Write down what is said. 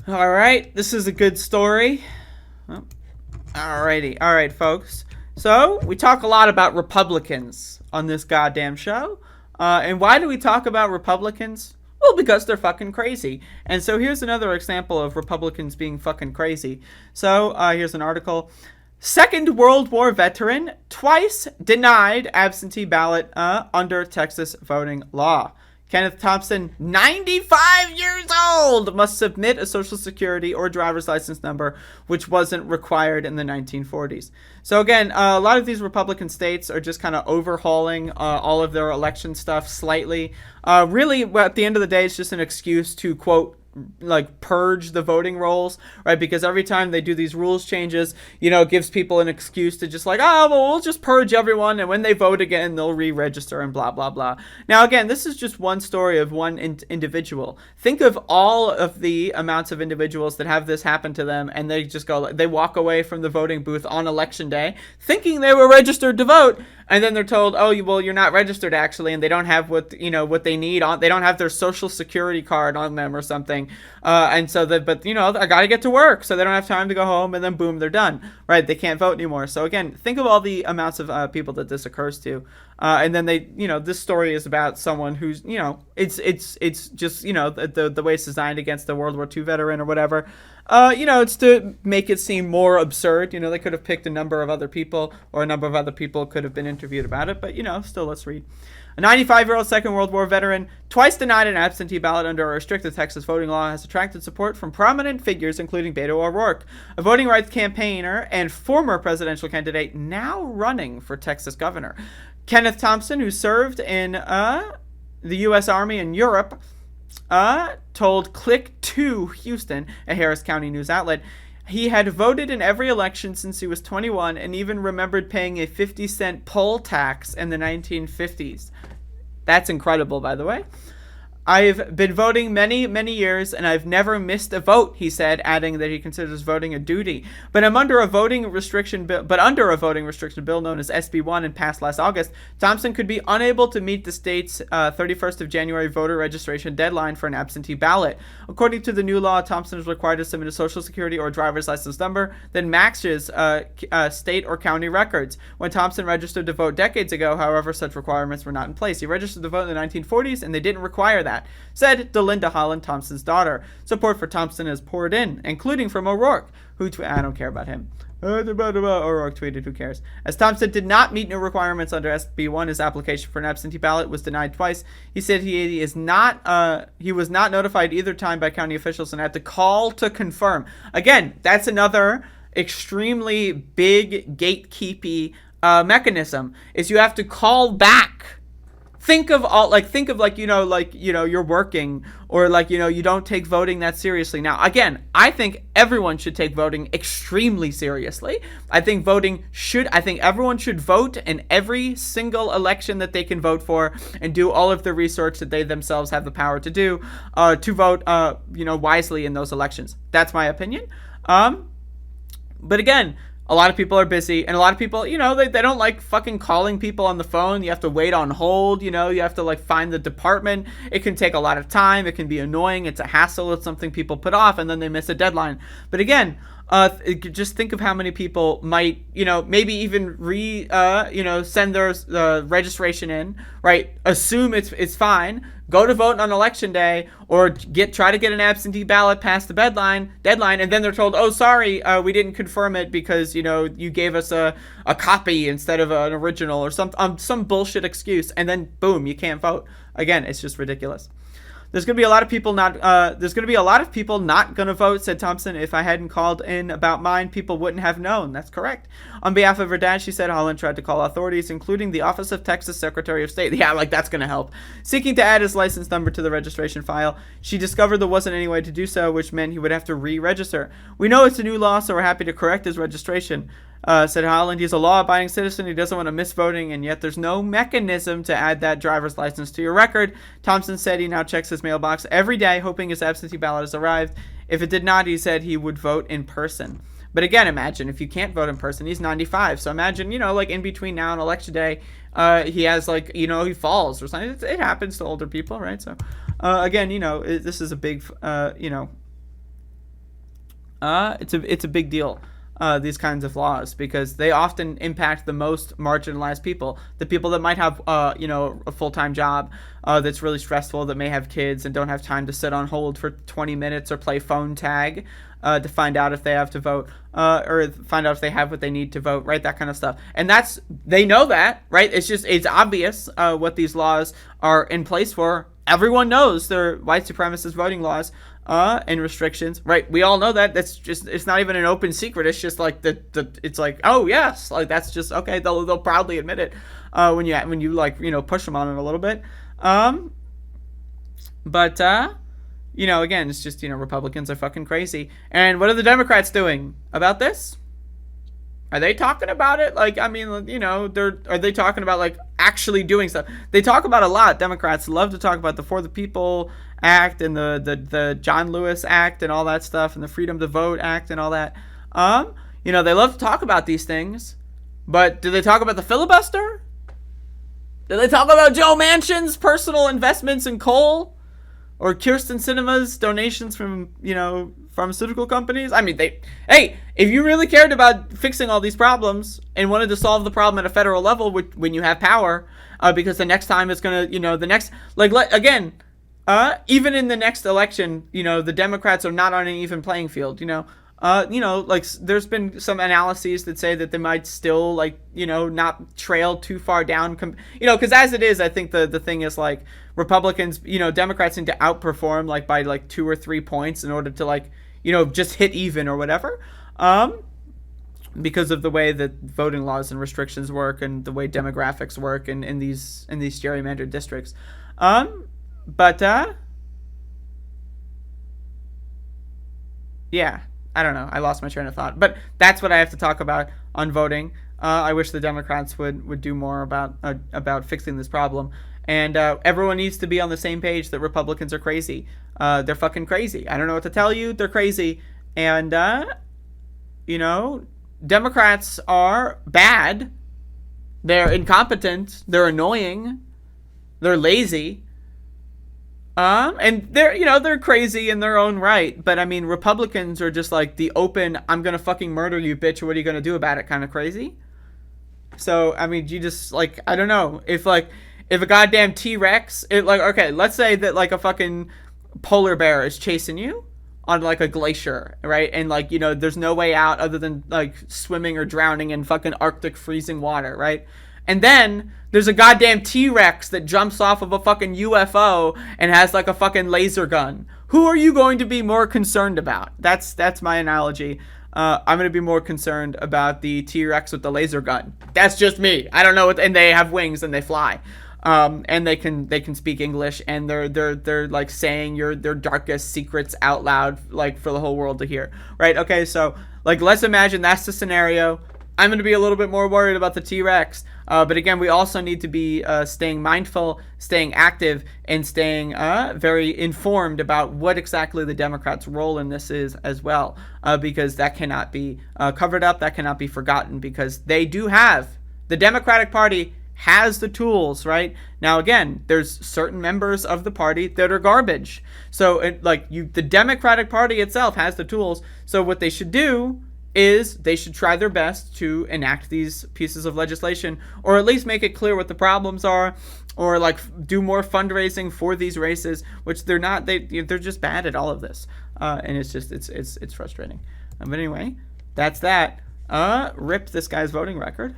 All right, this is a good story. Oh, alrighty, all right, folks. So we talk a lot about Republicans on this goddamn show, and why do we talk about Republicans? Well, because they're fucking crazy. And so here's another example of Republicans being fucking crazy. So here's an article. Second World War veteran twice denied absentee ballot under Texas voting law. Kenneth Thompson, 95 years old, must submit a social security or driver's license number, which wasn't required in the 1940s. So again, a lot of these Republican states are just kind of overhauling all of their election stuff slightly. Really, at the end of the day, it's just an excuse to, quote, like purge the voting rolls, right? Because every time they do these rules changes, it gives people an excuse to just like, oh, well, we'll just purge everyone, and when they vote again, they'll re-register and blah, blah, blah. Now, again, this is just one story of one individual. Think of all of the amounts of individuals that have this happen to them, and they just go, they walk away from the voting booth on election day thinking they were registered to vote, and then they're told, oh, well, you're not registered actually, and they don't have what they need on. They don't have their social security card on them or something. And so I got to get to work, so they don't have time to go home, and then boom, they're done. Right? They can't vote anymore. So again, think of all the amounts of people that this occurs to, and then this story is about someone who's, it's just the way it's designed against a World War II veteran or whatever. It's to make it seem more absurd. They could have picked a number of other people, or a number of other people could have been interviewed about it. But, still, let's read. A 95-year-old Second World War veteran, twice denied an absentee ballot under a restrictive Texas voting law, has attracted support from prominent figures, including Beto O'Rourke, a voting rights campaigner and former presidential candidate now running for Texas governor. Kenneth Thompson, who served in the U.S. Army in Europe, told Click 2 Houston, a Harris County news outlet, he had voted in every election since he was 21 and even remembered paying a 50-cent poll tax in the 1950s. That's incredible, by the way. I've been voting many, many years, and I've never missed a vote, he said, adding that he considers voting a duty. But under a voting restriction bill known as SB 1 and passed last August, Thompson could be unable to meet the state's 31st of January voter registration deadline for an absentee ballot. According to the new law, Thompson is required to submit a social security or driver's license number that matches state or county records. When Thompson registered to vote decades ago, however, such requirements were not in place. He registered to vote in the 1940s, and they didn't require that, said Delinda Holland, Thompson's daughter. Support for Thompson has poured in, including from O'Rourke, I don't care about him. O'Rourke tweeted, who cares? As Thompson did not meet new requirements under SB 1, his application for an absentee ballot was denied twice. He said he was not notified either time by county officials and had to call to confirm. Again, that's another extremely big gatekeepy mechanism, is you have to call back. Think of you're working, or you don't take voting that seriously. Now, again, I think everyone should take voting extremely seriously. I think everyone should vote in every single election that they can vote for, and do all of the research that they themselves have the power to do, to vote, wisely in those elections. That's my opinion. But again, a lot of people are busy, and a lot of people, they don't like fucking calling people on the phone. You have to wait on hold, you have to find the department. It can take a lot of time. It can be annoying. It's a hassle. It's something people put off, and then they miss a deadline. But again, just think of how many people might, maybe even send their registration in, right? Assume it's fine. Go to vote on election day, or try to get an absentee ballot past the deadline, and then they're told, oh, sorry, we didn't confirm it because, you gave us a copy instead of an original, or some bullshit excuse, and then boom, you can't vote. Again, it's just ridiculous. There's going to be a lot of people not going to vote, said Thompson. If I hadn't called in about mine, people wouldn't have known. That's correct. On behalf of her dad, she said Holland tried to call authorities, including the Office of Texas Secretary of State. Yeah, that's going to help. Seeking to add his license number to the registration file. She discovered there wasn't any way to do so, which meant he would have to re-register. We know it's a new law, so we're happy to correct his registration. Said Holland. He's a law-abiding citizen. He doesn't want to miss voting, and yet there's no mechanism to add that driver's license to your record. Thompson said he now checks his mailbox every day, hoping his absentee ballot has arrived. If it did not, he said he would vote in person. But again, imagine if you can't vote in person. He's 95, so imagine, in between now and election day, he has he falls or something. It happens to older people, right? So again, this is a big, It's a big deal. These kinds of laws, because they often impact the most marginalized people, the people that might have a full-time job that's really stressful, that may have kids and don't have time to sit on hold for 20 minutes or play phone tag to find out if they have to vote, or find out if they have what they need to vote, right? That kind of stuff. And they know that, right? It's obvious what these laws are in place for. Everyone knows they're white supremacist voting laws and restrictions, right? We all know that. It's not even an open secret. It's just like it's like, oh yes, like that's just okay. They'll proudly admit it when you like push them on it a little bit. But again, it's just Republicans are fucking crazy. And what are the Democrats doing about this? Are they talking about it? Like, I mean, are they talking about like actually doing stuff? They talk about a lot. Democrats love to talk about the For the People Act and the John Lewis Act and all that stuff, and the Freedom to Vote Act and all that. They love to talk about these things, but do they talk about the filibuster? Do they talk about Joe Manchin's personal investments in coal? Or Kirsten Sinema's donations from, pharmaceutical companies? I mean, if you really cared about fixing all these problems and wanted to solve the problem at a federal level when you have power, because the next time it's going to, even in the next election, the Democrats are not on an even playing field, there's been some analyses that say that they might still not trail too far down, because as it is, I think the thing is like Republicans, Democrats need to outperform by 2 or 3 points in order to just hit even or whatever, because of the way that voting laws and restrictions work and the way demographics work in these gerrymandered districts. Yeah. I don't know. I lost my train of thought. But that's what I have to talk about on voting. I wish the Democrats would do more about fixing this problem. And everyone needs to be on the same page that Republicans are crazy. They're fucking crazy. I don't know what to tell you. They're crazy. And, Democrats are bad. They're incompetent. They're annoying. They're lazy. And they're crazy in their own right, but I mean, Republicans are just like the open, I'm gonna fucking murder you, bitch, what are you gonna do about it kind of crazy. So, I mean, you just, I don't know, if a goddamn T-Rex, okay, let's say that, a fucking polar bear is chasing you on, a glacier, right, and, there's no way out other than, swimming or drowning in fucking Arctic freezing water, right? And then there's a goddamn T-Rex that jumps off of a fucking UFO and has a fucking laser gun. Who are you going to be more concerned about? That's my analogy. I'm going to be more concerned about the T-Rex with the laser gun. That's just me. I don't know. And they have wings and they fly. And they can speak English, and they're saying their darkest secrets out loud, for the whole world to hear. Right? Okay. So let's imagine that's the scenario. I'm going to be a little bit more worried about the T-Rex. But again, we also need to be staying mindful, staying active, and staying very informed about what exactly the Democrats' role in this is as well, because that cannot be covered up, that cannot be forgotten, because the Democratic Party has the tools, right? Now, again, there's certain members of the party that are garbage. So, the Democratic Party itself has the tools. So what they should do is they should try their best to enact these pieces of legislation, or at least make it clear what the problems are, or do more fundraising for these races, which they're not. They're just bad at all of this, and it's frustrating. But anyway, that's that. Rip this guy's voting record.